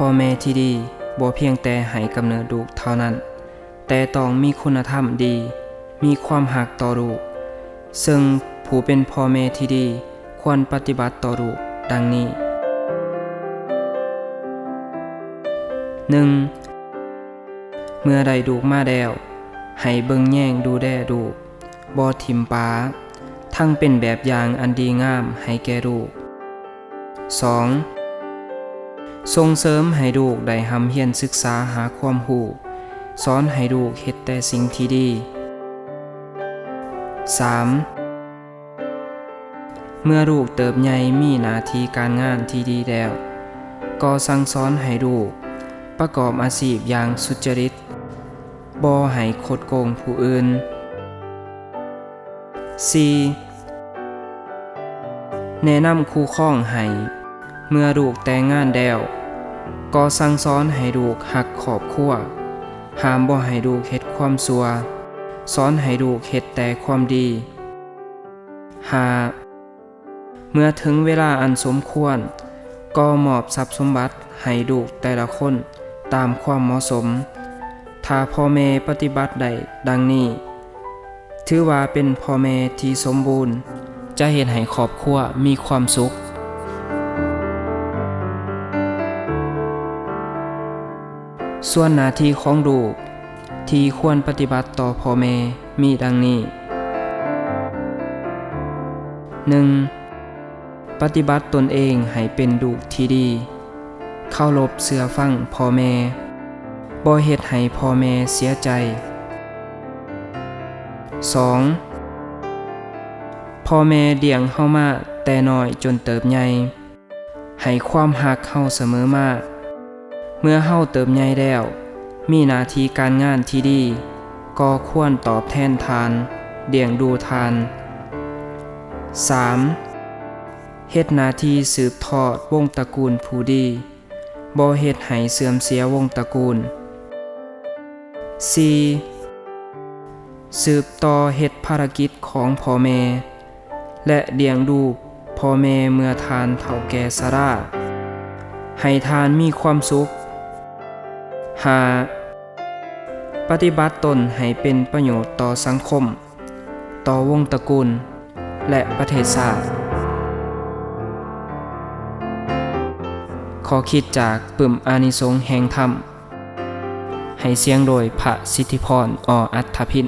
พ่อแม่ที่ดีบ่เพียงแต่ให้กำเนิดลูกเท่านั้นแต่ต้องมีคุณธรรมดีมีความรักต่อลูกซึ่งผู้เป็นพ่อแม่ที่ดีควรปฏิบัติต่อลูกดังนี้ 1. เมื่อได้ลูกมาแล้วให้เบิ่งแย่งดูแลลูกบ่ทิ่มป้าทั้งเป็นแบบอย่างอันดีงามให้แก่ลูก 2. ส่งเสริมให้ลูกได้หำเฮียนศึกษาหาความรู้สอนให้ลูกเฮ็ดแต่สิ่งที่ดี 3. เมื่อลูกเติบใหญ่มีหน้าที่การงานที่ดีแล้วก็สั่งสอนให้ลูกประกอบอาชีพอย่างสุจริตบ่ให้คดโกงผู้อื่น 4. แนะนำคู่ครองให้เมื่อลูกแต่งงานแล้วก็สั่งสอนให้ลูกรักครอบครัวห้ามบ่ให้ลูกเฮ็ดความชั่วสอนให้ลูกเฮ็ดแต่ความดี 5. เมื่อถึงเวลาอันสมควรก็มอบทรัพย์สมบัติให้ลูกแต่ละคนตามความเหมาะสมถ้าพ่อแม่ปฏิบัติได้ดังนี้ถือว่าเป็นพ่อแม่ที่สมบูรณ์จะเฮ็ดให้ครอบครัวมีความสุขส่วนหน้าที่ของลูกที่ควรปฏิบัติต่อพ่อแม่มีดังนี้ 1. ปฏิบัติตนเองให้เป็นลูกที่ดีเคารพเชื่อฟังพ่อแม่บ่เฮ็ดให้พ่อแม่เสียใจ 2. พ่อแม่เลี้ยงเฮามาแต่น้อยจนเติบใหญ่ให้ความรักเฮาเสมอมาเมื่อเฮาเติบใหญ่แล้วมีหน้าที่การงานที่ดีก็ควรตอบแทนทานเลี้ยงดูทาน 3. เฮ็ดหน้าที่สืบทอดวงตระกูลผู้ดีบ่เฮ็ดให้เสื่อมเสียวงตระกูล 4. สืบต่อเฮ็ดภารกิจของพ่อแม่และเลี้ยงดูพ่อแม่เมื่อทานเฒ่าแก่ชราให้ทานมีความสุข 5. ปฏิบัติตนให้เป็นประโยชน์ต่อสังคมต่อวงตระกูลและประเทศชาติขอคิดจากปึ่มอานิสงส์แห่งธรรมให้เสียงโดยพระสิทธิพร อ.อัฏฐพิณ